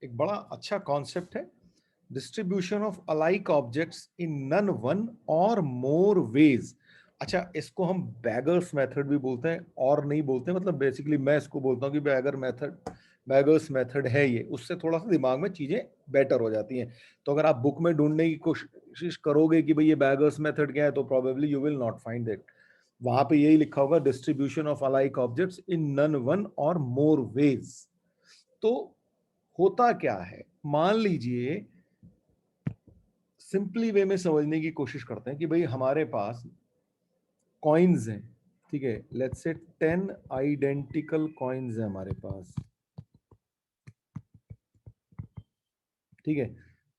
एक बड़ा अच्छा कॉन्सेप्ट है, distribution of alike objects in none one और मोर वेज। अच्छा, इसको हम बैगर्स मेथड भी बोलते हैं और नहीं बोलते, मतलब बेसिकली मैं इसको बोलता हूँ कि बैगर्स मेथड है ये, उससे थोड़ा सा दिमाग में चीजें बेटर हो जाती हैं। तो अगर आप बुक में ढूंढने की कोशिश करोगे कि भाई ये बैगर्स मेथड क्या है, तो probably you will not find it. वहां पे यही लिखा होगा, distribution of alike objects in none one और मोर वेज। तो होता क्या है, मान लीजिए सिंपली वे में समझने की कोशिश करते हैं कि भाई हमारे पास कॉइन्स हैं, ठीक है, लेट्स से 10 आइडेंटिकल कॉइन्स हैं हमारे पास, ठीक है,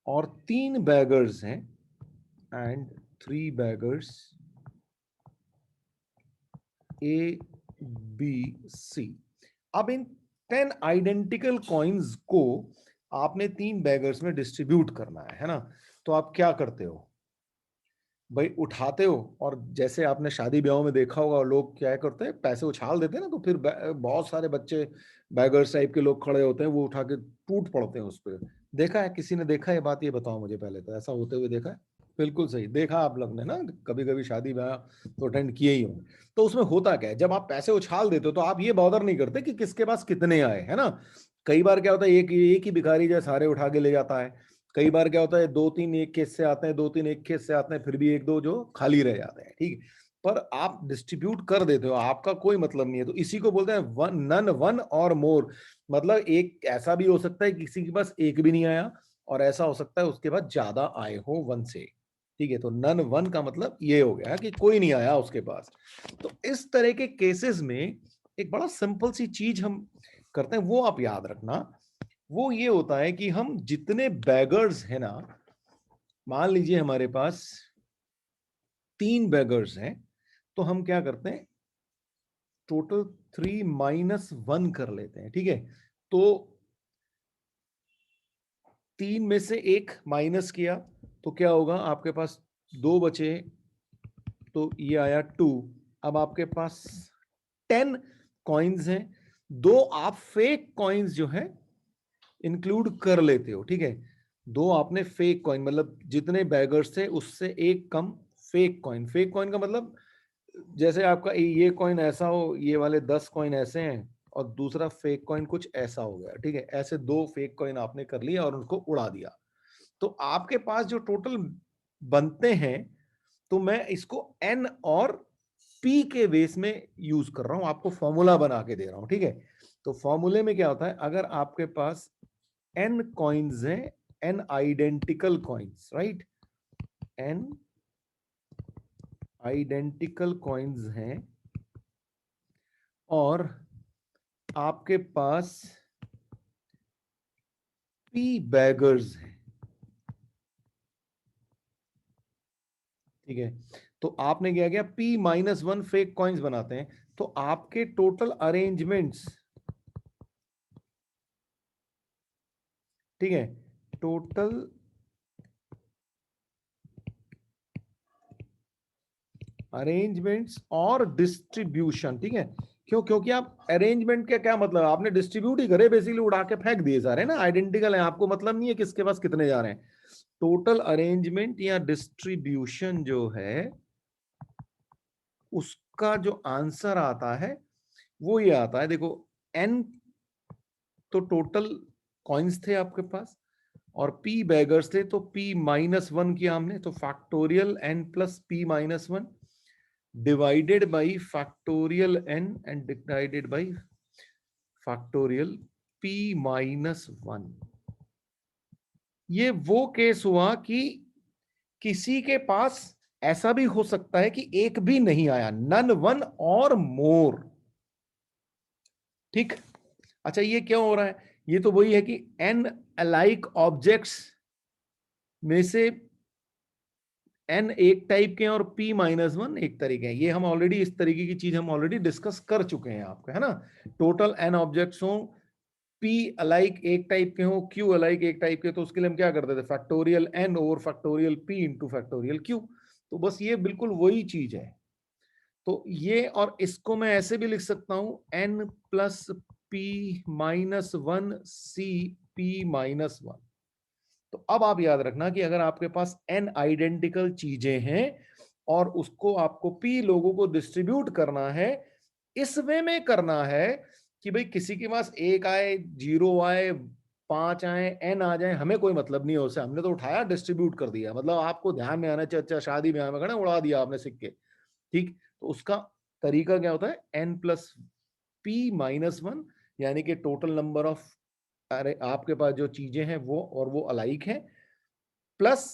और 3 बैगर्स हैं and 3 beggars A B C. अब इन 10 आइडेंटिकल कॉइन्स को आपने 3 बैगर्स में डिस्ट्रीब्यूट करना है ना। तो आप क्या करते हो भाई, उठाते हो, और जैसे आपने शादी ब्याहों में देखा होगा लोग क्या करते हैं, पैसे उछाल देते हैं ना, तो फिर बहुत सारे बच्चे बैगर्स टाइप के लोग खड़े होते हैं, वो उठा के टूट पड़ते हैं उस पर। देखा है, किसी ने देखा है बात, ये बताओ मुझे पहले, तो ऐसा होते हुए देखा है? बिल्कुल सही देखा आप लोग ने ना, कभी कभी शादी ब्याह तो अटेंड किए ही होंगे। तो उसमें होता क्या है, जब आप पैसे उछाल देते हो तो आप ये बॉदर नहीं करते कि किसके पास कितने आए, है ना। कई बार क्या होता है, एक ही भिखारी जो है सारे उठा के ले जाता है। कई बार क्या होता है, 2-3 एक केस से आते हैं, 2-3 एक केस से आते हैं, फिर भी 1-2 जो खाली रह जाते हैं, ठीक है। पर आप डिस्ट्रीब्यूट कर देते हो, आपका कोई मतलब नहीं है, तो इसी को बोलते हैं वन, नन वन और मोर। मतलब एक ऐसा भी हो सकता है किसी के पास एक भी नहीं आया, और ऐसा हो सकता है उसके पास ज्यादा आए हो वन से, ठीक है। तो नन वन का मतलब ये हो गया कि कोई नहीं आया उसके पास। तो इस तरह के केसेस में एक बड़ा सिंपल सी चीज हम करते हैं, वो आप याद रखना। वो ये होता है कि हम जितने बैगर्स है ना, मान लीजिए हमारे पास 3 बैगर्स हैं, तो हम क्या करते हैं, टोटल 3 - 1 कर लेते हैं, ठीक है। तो 3 में से एक माइनस किया तो क्या होगा, आपके पास 2 बचे, तो ये आया 2। अब आपके पास 10 कॉइन्स हैं, 2 आप फेक कॉइन्स जो है इंक्लूड कर लेते हो, ठीक है। 2 आपने फेक कॉइन, मतलब जितने बैगर्स थे उससे एक कम फेक कॉइन। फेक कॉइन का मतलब जैसे आपका ये कॉइन ऐसा हो, ये वाले 10 कॉइन ऐसे हैं, और दूसरा फेक कॉइन कुछ ऐसा हो गया, ठीक है। ऐसे 2 फेक कॉइन आपने कर लिया और उनको उड़ा दिया, तो आपके पास जो टोटल बनते हैं, तो मैं इसको एन और पी के बेस में यूज कर रहा हूं, आपको फॉर्मूला बना के दे रहा हूं, ठीक है। तो फॉर्मूले में क्या होता है, अगर आपके पास एन कॉइन्स हैं, N identical coins, right, N identical coins हैं, और आपके पास पी बैगर्स हैं, ठीक है। तो आपने क्या किया, P-1 फेक कॉइन्स बनाते हैं, तो आपके टोटल अरेंजमेंट्स, ठीक है, टोटल अरेंजमेंट्स और डिस्ट्रीब्यूशन, ठीक है। क्यों? क्योंकि आप अरेंजमेंट का क्या मतलब, आपने डिस्ट्रीब्यूट ही करे, बेसिकली उड़ा के फेंक दिए सारे ना, आइडेंटिकल है, आपको मतलब नहीं है किसके पास कितने जा रहे हैं। टोटल अरेंजमेंट या डिस्ट्रीब्यूशन जो है, उसका जो आंसर आता है वो ये आता है, देखो, एन तो टोटल कॉइन्स थे आपके पास, और पी बैगर्स थे, तो P-1 किया हमने, तो factorial n plus P-1 divided by factorial n and divided by factorial P-1। ये वो केस हुआ कि किसी के पास ऐसा भी हो सकता है कि एक भी नहीं आया, नन वन और मोर, ठीक। अच्छा, ये क्यों हो रहा है, ये तो वही है कि n अलाइक ऑब्जेक्ट्स में से n एक टाइप के हैं और P-1 एक तरीके हैं। ये हम ऑलरेडी, इस तरीके की चीज हम ऑलरेडी डिस्कस कर चुके हैं आपको, है ना। टोटल n ऑब्जेक्ट्स हो, P अलाइक एक टाइप के हो, Q अलाइक एक टाइप के, तो उसके लिए हम क्या करते थे, factorial n over factorial P into factorial Q। तो बस ये बिल्कुल वही चीज है। तो ये, और इसको मैं ऐसे भी लिख सकता हूं, n plus P-1 C p minus 1। तो अब आप याद रखना कि अगर आपके पास n आइडेंटिकल चीजें हैं और उसको आपको p लोगों को डिस्ट्रीब्यूट करना है, इस वे में करना है कि भाई किसी के पास 1 आए, 0 आए, 5 आए, n आ जाए, हमें कोई मतलब नहीं है उससे। हमने तो उठाया, डिस्ट्रीब्यूट कर दिया। मतलब आपको ध्यान में आना चाहिए, अच्छा शादी ब्याह में खड़े उड़ा दिया आपने सिक्के, ठीक। तो उसका तरीका क्या होता है, n प्लस p माइनस 1, यानी कि टोटल नंबर ऑफ, अरे आपके पास जो चीजें हैं वो और वो अलाइक हैं, प्लस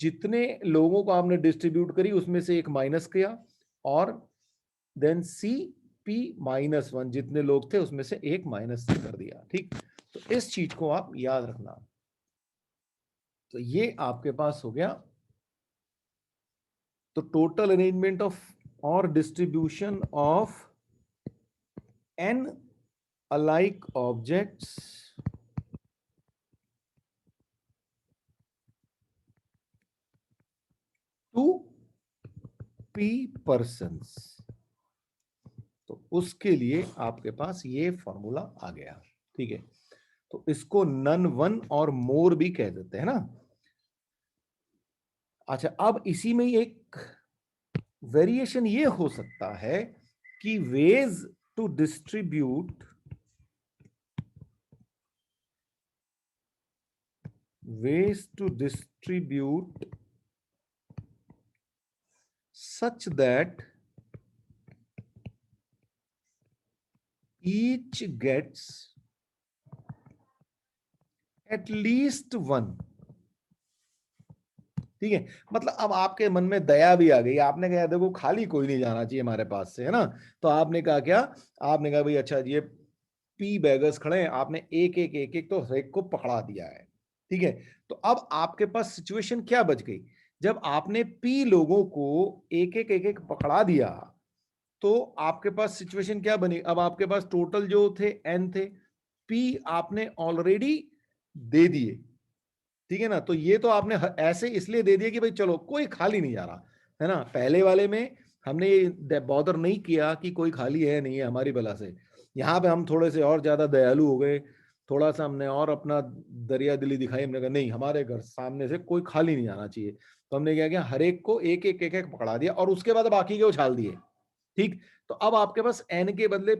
जितने लोगों को आपने डिस्ट्रीब्यूट करी उसमें से एक माइनस किया, और देन सी पी माइनस 1, जितने लोग थे उसमें से एक माइनस कर दिया, ठीक। तो इस चीज को आप याद रखना। तो ये आपके पास हो गया। तो टोटल अरेंजमेंट ऑफ और distribution of n alike objects to p persons। तो उसके लिए आपके पास ये फॉर्मूला आ गया, ठीक है। तो इसको नन वन और मोर भी कह देते हैं ना। अच्छा, अब इसी में एक वेरिएशन ये हो सकता है कि ways to distribute, ways to distribute such that each gets at least one। ठीक है, मतलब अब आपके मन में दया भी आ गई, आपने कहा देखो खाली कोई नहीं जाना चाहिए हमारे पास से, है ना। तो आपने कहा क्या, आपने कहा भाई अच्छा ये पी बैगर्स खड़े हैं, आपने एक एक एक एक तो हर एक को पकड़ा दिया है, ठीक है। तो अब आपके पास सिचुएशन क्या बच गई, जब आपने पी लोगों को एक एक पकड़ा दिया, तो आपके पास सिचुएशन क्या बनी, अब आपके पास टोटल जो थे एन थे, पी आपने ऑलरेडी दे दिए, ठीक है ना। तो ये तो आपने ऐसे इसलिए दे दिया कि भाई चलो कोई खाली नहीं जा रहा, है ना। पहले वाले में हमने ये बॉदर नहीं किया कि कोई खाली है नहीं है हमारी बला से। यहाँ पे हम थोड़े से और ज्यादा दयालु हो गए, थोड़ा सा हमने और अपना दरिया दिली दिखाई, हमने कहा नहीं हमारे घर सामने से कोई खाली नहीं जाना चाहिए। तो हमने क्या किया, हर एक को एक एक पकड़ा दिया और उसके बाद बाकी के उछाल दिए, ठीक। तो अब आपके पास एन के बदले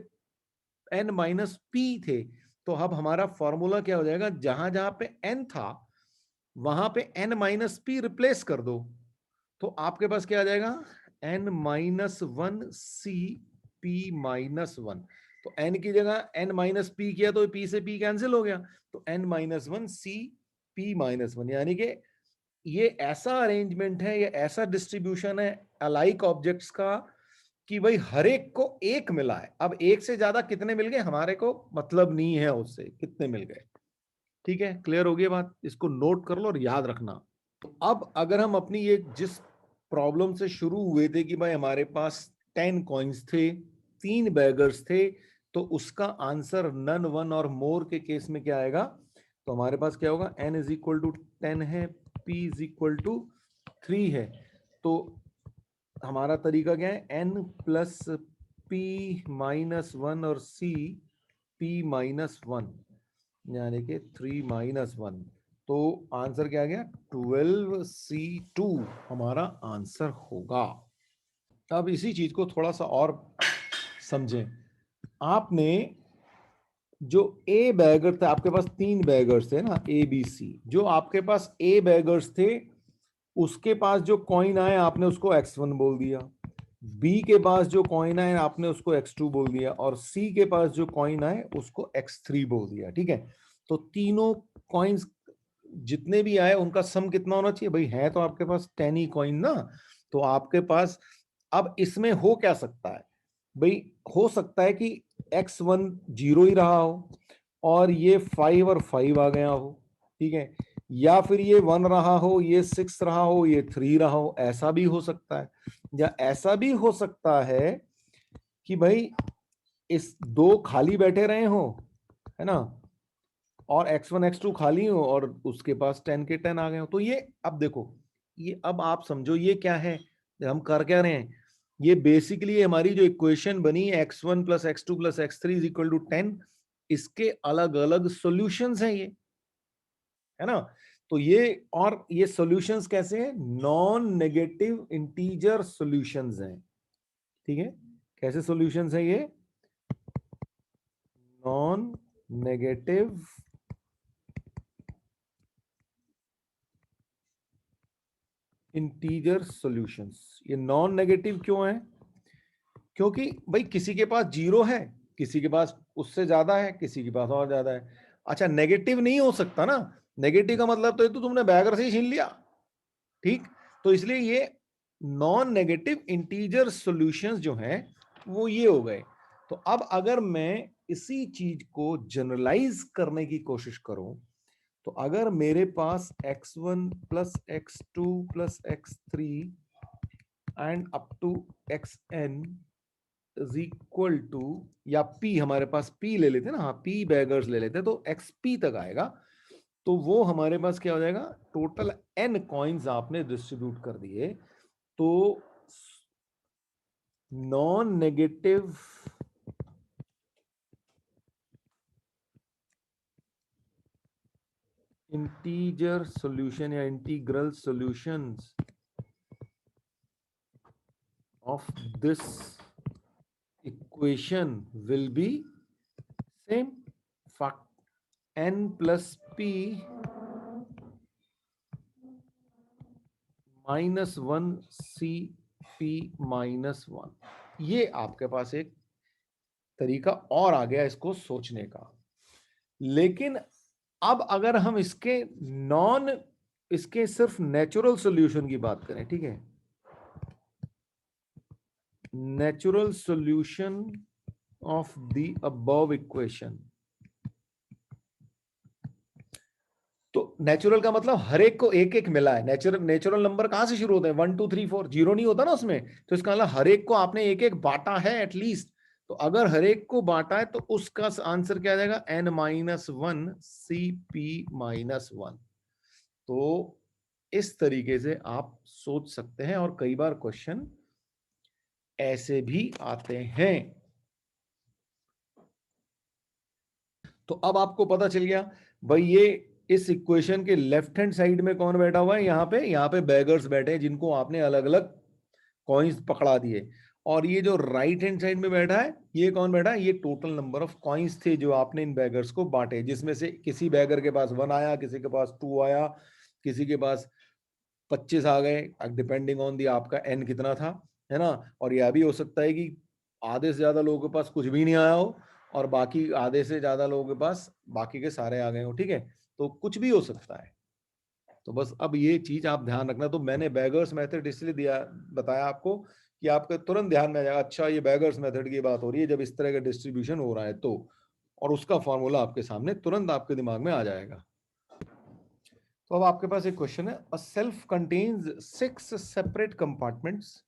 एन माइनस पी थे। तो अब हमारा फॉर्मूला क्या हो जाएगा, जहां जहां पे एन था वहां पे एन माइनस पी रिप्लेस कर दो, तो आपके पास क्या आ जाएगा, N minus one C P minus one. तो एन की जगह एन माइनस पी किया तो पी से पी कैंसिल हो गया, तो N minus one C P minus one. यानी कि ये ऐसा अरेंजमेंट है, ये ऐसा डिस्ट्रीब्यूशन है अलाइक ऑब्जेक्ट्स का कि भाई हर एक को एक मिला है। अब एक से ज्यादा कितने मिल गए हमारे को मतलब नहीं है उससे कितने मिल गए, ठीक है। क्लियर हो गई बात, इसको नोट कर लो और याद रखना। तो अब अगर हम अपनी ये जिस प्रॉब्लम से शुरू हुए थे कि भाई हमारे पास 10 कॉइन्स थे, 3 बैगर्स थे, तो उसका आंसर नन वन और मोर के केस में क्या आएगा, तो हमारे पास क्या होगा, n इज इक्वल टू 10 है, p इज इक्वल टू 3 है। तो हमारा तरीका क्या है, n plus P minus one और c p माइनस वन, यानी कि 3 माइनस 1। तो आंसर क्या आ गया, 12C2 हमारा आंसर होगा। अब इसी चीज को थोड़ा सा और समझें। आपने जो ए बैगर थे, आपके पास 3 बैगर्स थे ना, ए बी सी। जो आपके पास ए बैगर्स थे उसके पास जो कॉइन आए आपने उसको x1 बोल दिया, बी के पास जो कॉइन आए आपने उसको x2 बोल दिया, और सी के पास जो कॉइन आए उसको x3 बोल दिया, ठीक है। तो तीनों कॉइन्स जितने भी आए उनका सम कितना होना चाहिए भाई, है तो आपके पास 10 ही कॉइन ना। तो आपके पास अब इसमें हो क्या सकता है भाई, हो सकता है कि x1 0 ही रहा हो और ये 5 और 5 आ गया हो, ठीक है। या फिर ये 1 रहा हो, ये 6 रहा हो, ये 3 रहा हो, ऐसा भी हो सकता है। या ऐसा भी हो सकता है कि भाई इस 2 खाली बैठे रहे हो, है ना, और x1 x2 खाली हो और उसके पास 10 के 10 आ गए हो। तो ये अब देखो, ये अब आप समझो ये क्या है, हम कर क्या रहे हैं, ये बेसिकली हमारी जो इक्वेशन बनी x1 plus x2 plus x3 is equal to 10, इसके अलग अलग सॉल्यूशंस हैं ये, है ना। तो ये, और ये सॉल्यूशंस कैसे हैं, नॉन नेगेटिव इंटीजर सॉल्यूशंस हैं, ठीक है। कैसे सॉल्यूशंस हैं ये, नॉन नेगेटिव इंटीजर सॉल्यूशंस। ये नॉन नेगेटिव क्यों है, क्योंकि भाई किसी के पास 0 है, किसी के पास उससे ज्यादा है, किसी के पास और ज्यादा है। अच्छा, नेगेटिव नहीं हो सकता ना, नेगेटिव का मतलब तो तुमने बैगर से ही छीन लिया, ठीक। तो इसलिए ये नॉन नेगेटिव इंटीजर सॉल्यूशंस जो हैं वो ये हो गए। तो अब अगर मैं इसी चीज को जनरलाइज करने की कोशिश करूं, तो अगर मेरे पास x1 plus x2 plus x3 and up to xn is equal to, या p, हमारे पास p ले लेते ना, हाँ p बैगर्स ले लेते तो xp तक आएगा। तो वो हमारे पास क्या हो जाएगा, टोटल n कॉइन्स आपने डिस्ट्रीब्यूट कर दिए, तो नॉन नेगेटिव इंटीजर सॉल्यूशन या integral solutions of this equation will be same, n plus p minus 1 cp minus 1। ये आपके पास एक तरीका और आ गया इसको सोचने का। लेकिन अब अगर हम इसके सिर्फ नेचुरल सॉल्यूशन की बात करें, ठीक है, natural solution of the above equation, तो नेचुरल का मतलब हर एक को एक एक मिला है। नेचुरल नंबर कहां से शुरू होते हैं, 1 2 3 4, 0 नहीं होता ना उसमें। तो इसका मतलब हर एक को आपने एक एक बांटा है एटलीस्ट। तो अगर हर एक को बांटा है तो उसका आंसर क्या आ जाएगा, n माइनस 1 cp माइनस 1। तो इस तरीके से आप सोच सकते हैं, और कई बार क्वेश्चन ऐसे भी आते हैं। तो अब आपको पता चल गया भाई, ये इस इक्वेशन के लेफ्ट हैंड साइड में कौन बैठा हुआ है, यहाँ पे बैगर्स बैठे हैं जिनको आपने अलग अलग कॉइन्स पकड़ा दिए। और ये जो राइट हैंड साइड में बैठा है, ये कौन बैठा है, ये टोटल नंबर ऑफ कॉइन्स थे जो आपने इन बैगर्स को बांटे, जिसमें से किसी बैगर के पास 1 आया, किसी के पास 2 आया, किसी के पास 25 आ गए, डिपेंडिंग ऑन दी आपका एन कितना था, है ना। और यह भी हो सकता है कि आधे से ज्यादा लोगों के पास कुछ भी नहीं आया हो, और बाकी आधे से ज्यादा लोगों के पास बाकी के सारे आ गए हो, ठीक है। तो कुछ भी हो सकता है। तो बस अब ये चीज आप ध्यान रखना। तो मैंने बैगर्स मेथड इसलिए दिया, बताया आपको कि आपके तुरंत ध्यान में आ जाएगा, अच्छा ये बैगर्स मेथड की बात हो रही है जब इस तरह का डिस्ट्रीब्यूशन हो रहा है तो, और उसका फॉर्मूला आपके सामने तुरंत आपके दिमाग में आ जाएगा। तो अब आपके पास एक क्वेश्चन है, a self contains 6 separate compartments,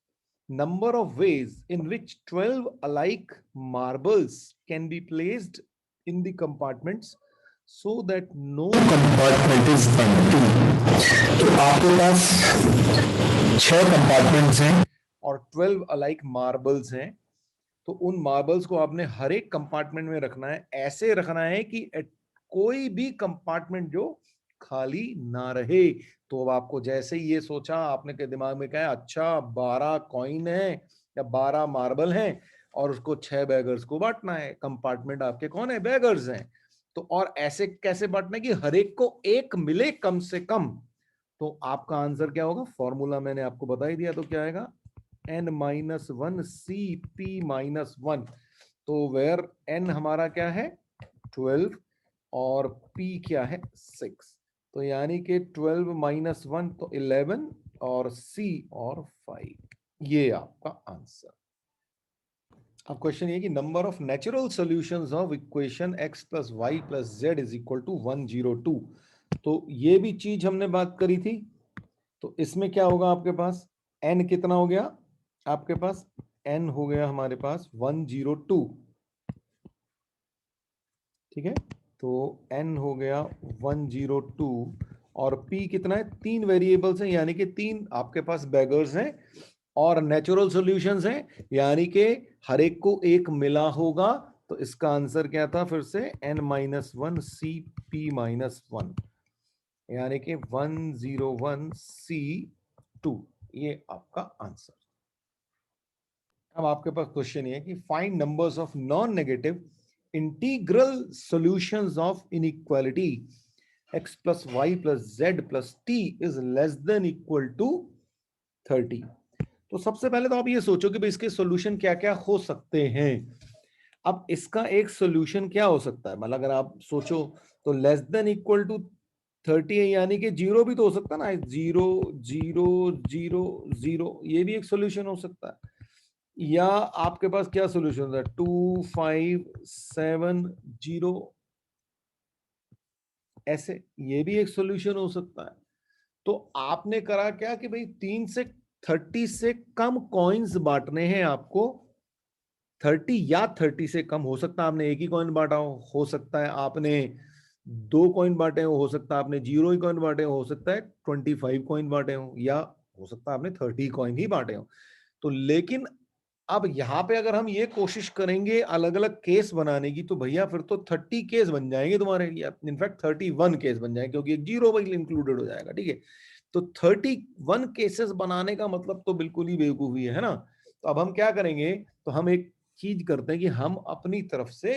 number of ways in which 12 alike marbles can be placed in the compartments so that no compartment is empty। तो आपके पास 6 कंपार्टमेंट्स हैं और 12 alike marbles हैं। तो उन मार्बल्स को आपने हर एक कंपार्टमेंट में रखना है, ऐसे रखना है कि कोई भी कंपार्टमेंट जो खाली ना रहे। तो अब आपको जैसे ही ये सोचा, आपने के दिमाग में कहा अच्छा 12 कॉइन है या 12 मार्बल हैं, और उसको 6 बैगर्स को बांटना है। कंपार्टमेंट आपके कौन है, बैगर्स हैं। तो और ऐसे कैसे बांटना है कि हर एक को एक मिले कम से कम। तो आपका आंसर क्या होगा, फॉर्मूला मैंने आपको बता ही दिया, तो क्या आएगा, n माइनस 1 cp माइनस 1। तो वेयर n हमारा क्या है 12 और p क्या है 6। तो यानी कि 12 माइनस 1 तो 11 और c और 5, ये आपका आंसर। अब क्वेश्चन ये कि number of natural solutions of equation x plus Y plus Z is equal to 102। तो ये भी चीज हमने बात करी थी। तो इसमें क्या होगा, आपके पास n कितना हो गया, आपके पास n हो गया हमारे पास 102, ठीक है। तो n हो गया 102, और p कितना है, 3 वेरिएबल्स हैं, यानी कि 3 आपके पास बैगर्स हैं, और नेचुरल सॉल्यूशंस हैं, यानी कि हर एक को एक मिला होगा। तो इसका आंसर क्या था, फिर से n minus 1 C P minus 1। यानी कि 101C2 ये आपका आंसर। अब आपके पास क्वेश्चन ये है कि find numbers of non negative integral solutions of inequality x plus y plus z plus t is less than equal to 30। तो सबसे पहले तो आप ये सोचो कि भाई इसके सॉल्यूशन क्या क्या हो सकते हैं। अब इसका एक सॉल्यूशन क्या हो सकता है, मतलब अगर आप सोचो तो लेस देन इक्वल टू 30 है, यानी कि जीरो भी तो हो सकता है ना, 0 0 0 0, ये भी एक सॉल्यूशन हो सकता है। या आपके पास क्या सॉल्यूशन है, 2570 ऐसे, ये भी एक सॉल्यूशन हो सकता है। तो आपने करा क्या कि भाई 3 से 30 से कम कॉइन्स बांटने हैं आपको। 30 या 30 से कम, हो सकता है आपने एक ही कॉइन बांटा हो सकता है आपने 2 कॉइन बांटे हो सकता है आपने 0 ही कॉइन बांटे हो सकता है 25 कॉइन बांटे हो, या हो सकता है आपने 30 कॉइन ही बांटे हो। तो लेकिन अब यहां पे अगर हम ये कोशिश करेंगे अलग अलग केस बनाने की, तो भैया फिर तो 30 केस बन जाएंगे तुम्हारे, या इनफैक्ट 31 केस बन जाएंगे, क्योंकि एक जीरो भी इंक्लूडेड हो जाएगा। ठीक है, तो 31 केसेस बनाने का मतलब तो बिल्कुल ही बेवकूफी है ना। तो अब हम क्या करेंगे, तो हम एक चीज करते हैं कि हम अपनी तरफ से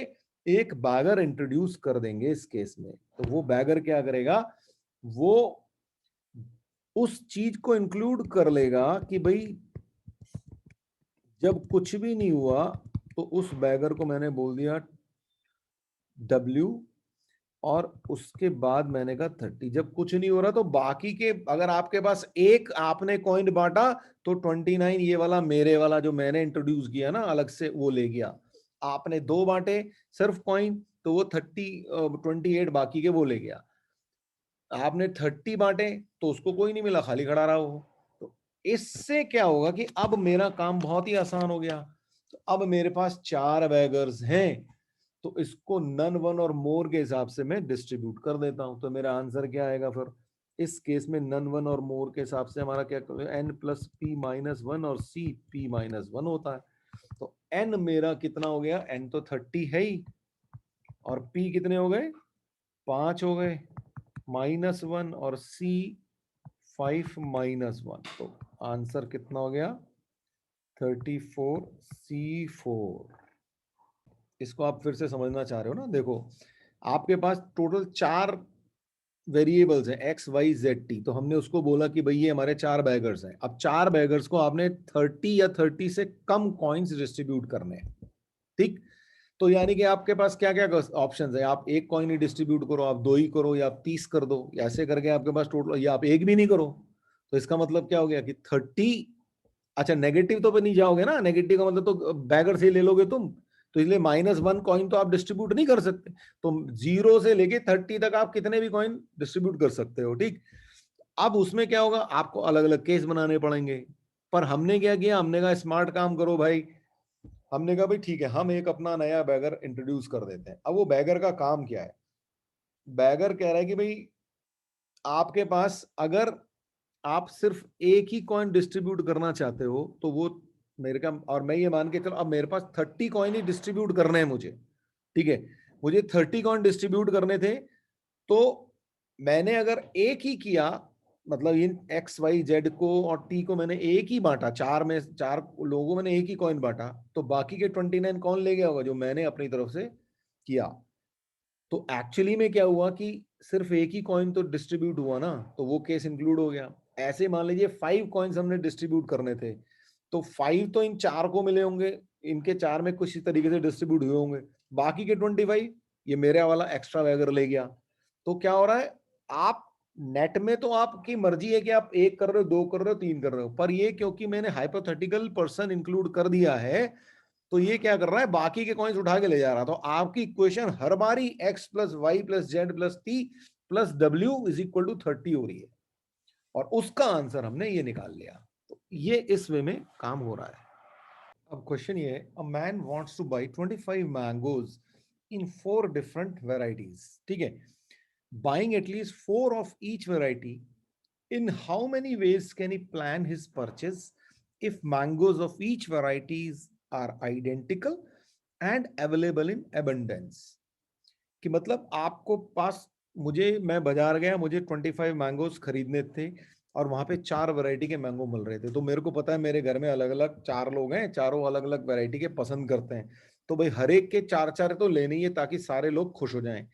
एक बैगर इंट्रोड्यूस कर देंगे इस केस में। तो वो बैगर क्या करेगा, वो उस चीज को इंक्लूड कर लेगा कि भाई जब कुछ भी नहीं हुआ तो उस बैगर को मैंने बोल दिया W, और उसके बाद मैंने कहा 30। जब कुछ नहीं हो रहा तो बाकी के, अगर आपके पास एक आपने कॉइन बांटा तो 29 ये वाला मेरे वाला जो मैंने इंट्रोड्यूस किया ना अलग से वो ले गया। आपने 2 बांटे सिर्फ कॉइन तो वो 28 बाकी के वो ले गया। आपने 30 बांटे तो उसको कोई नहीं मिला, खाली खड़ा रहा वो। तो इससे क्या होगा कि अब मेरा काम बहुत ही आसान हो गया। तो अब मेरे पास 4 बैगर्स हैं, तो इसको नन वन और मोर के हिसाब से मैं डिस्ट्रीब्यूट कर देता हूं। तो मेरा आंसर क्या आएगा फिर इस केस में, नन वन और मोर के हिसाब से हमारा क्या, n plus P minus one और c p माइनस वन होता है। तो n मेरा कितना हो गया, n तो 30 है ही, और p कितने हो गए, 5 हो गए, -1 और c 5 - 1। तो आंसर कितना हो गया, 34C4। इसको आप फिर से समझना चाह रहे हो ना, देखो आपके पास टोटल 4 वेरिएबल्स हैं x y z t, तो हमने उसको बोला कि भाई ये हमारे 4 बैगर्स हैं। अब 4 बैगर्स को आपने 30 या 30 से कम कॉइन्स डिस्ट्रीब्यूट करने हैं। ठीक, तो यानी कि आपके पास क्या क्या ऑप्शंस है, आप एक कॉइन ही डिस्ट्रीब्यूट करो, आप 2 ही करो, या आप 30 कर दो, ऐसे करके आपके पास टोटल, या आप एक भी नहीं करो। तो इसका मतलब क्या हो गया कि 30, अच्छा नेगेटिव तो पे नहीं जाओगे ना, नेगेटिव का मतलब तो बैगर से ले लोगे तुम, तो इसलिए -1 कॉइन तो आप डिस्ट्रीब्यूट नहीं कर सकते। तो 0 से लेके 30 तक आप कितने भी कॉइन डिस्ट्रीब्यूट कर सकते हो। ठीक, अब उसमें क्या होगा, आपको अलग अलग केस बनाने पड़ेंगे। पर हमने क्या किया, हमने कहा स्मार्ट काम करो भाई, हमने कहा भाई ठीक है हम एक अपना नया बैगर इंट्रोड्यूस कर देते हैं। अब वो बैगर का काम क्या है, बैगर कह रहा है कि भाई आपके पास अगर आप सिर्फ एक ही कॉइन डिस्ट्रीब्यूट करना चाहते हो तो वो मेरे का, और मैं ये मान के चलो अब मेरे पास 30 कॉइन ही डिस्ट्रीब्यूट करने हैं मुझे। ठीक है, मुझे 30 कॉइन डिस्ट्रीब्यूट करने थे, तो मैंने अगर एक ही किया, मतलब इन एक्स वाई जेड को और टी को मैंने एक ही बांटा, 4 लोगों मैंने एक ही कॉइन बांटा, तो बाकी के 29 कौन ले गया होगा, जो मैंने अपनी तरफ से किया। तो एक्चुअली में क्या हुआ कि सिर्फ एक ही कॉइन तो डिस्ट्रीब्यूट हुआ ना, तो वो केस इंक्लूड हो गया। ऐसे मान लीजिए 5 कॉइन्स हमने डिस्ट्रीब्यूट करने थे, तो 5 तो इन 4 को मिले होंगे, इनके 4 में कुछ इस तरीके से डिस्ट्रीब्यूट हुए होंगे। बाकी के 25 ये मेरे वाला एक्स्ट्रा वैगर ले गया। तो क्या हो रहा है, आप नेट में तो आपकी मर्जी है कि आप 1 कर रहे हो, 2 कर रहे हो, 3 कर रहे हो, पर ये क्योंकि मैंने हाइपोथेटिकल पर्सन इंक्लूड कर दिया है, तो ये क्या कर रहा है, बाकी के कॉइन्स उठा के ले जा रहा। तो आपकी इक्वेशन हर बारी x plus Y plus Z plus T plus W is equal to 30 हो रही है, और उसका आंसर हमने ये निकाल लिया। तो ये इस वे में काम हो रहा है। अब क्वेश्चन ये है, a man wants to buy 25 mangoes in 4 different varieties. ठीक है, buying at least 4 of each variety, in how many ways can he plan his purchase if mangoes of each varieties are identical and available in abundance? कि मतलब आपको पास मैं बाजार गया, मुझे 25 mangoes खरीदने थे और वहां पे 4 वैरायटी के मैंगो मिल रहे थे। तो मेरे को पता है मेरे घर में अलग अलग 4 लोग हैं, चारों अलग अलग वैरायटी के पसंद करते हैं। तो भाई हर एक के 4-4 तो लेने ही है ताकि सारे लोग खुश हो जाएं,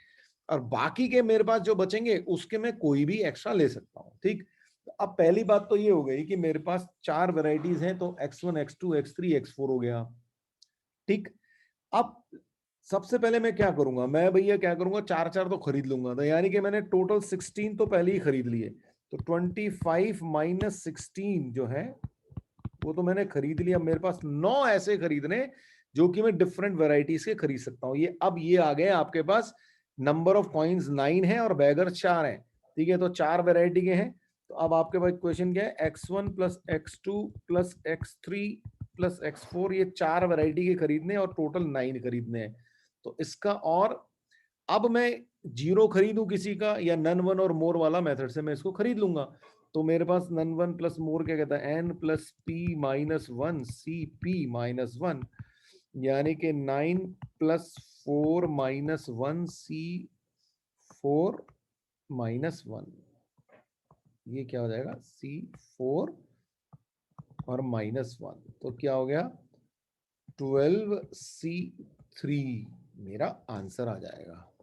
और बाकी के मेरे पास जो बचेंगे उसके मैं कोई भी एक्स्ट्रा ले सकता हूँ। ठीक, अब पहली बात तो ये हो गई कि मेरे पास 4 वैरायटीज हैं, तो X1 X2 X3 X4 हो गया। ठीक, अब सबसे पहले मैं क्या करूंगा, मैं भैया क्या करूंगा, 4-4 तो खरीद लूंगा, तो यानी कि मैंने टोटल 16 तो पहले ही खरीद लिए। तो 25 माइनस 16 जो है वो तो मैंने खरीद लिया। मेरे पास 9 ऐसे खरीदने जो कि मैं डिफरेंट वेराइटीज के खरीद सकता हूँ। ये अब ये आ गए आपके पास, नंबर ऑफ कॉइन्स 9 है और बैगर 4 है। ठीक है, तो 4 वेराइटी के हैं। तो अब आपके पास क्वेश्चन क्या है, X1 plus X2 plus X3 plus X4, ये 4 वैरायटी के खरीदने और टोटल 9 खरीदने हैं। तो इसका, और अब मैं जीरो खरीदूं किसी का या नन वन और मोर वाला मेथड से मैं इसको खरीद लूंगा। तो मेरे पास नन वन प्लस मोर क्या कहता है, N plus P minus one C P minus one, यानी कि 9 प्लस 4 माइनस 1 सी 4 माइनस 1, ये क्या हो जाएगा, C4 और माइनस 1, तो क्या हो गया 12C3 मेरा आंसर आ जाएगा।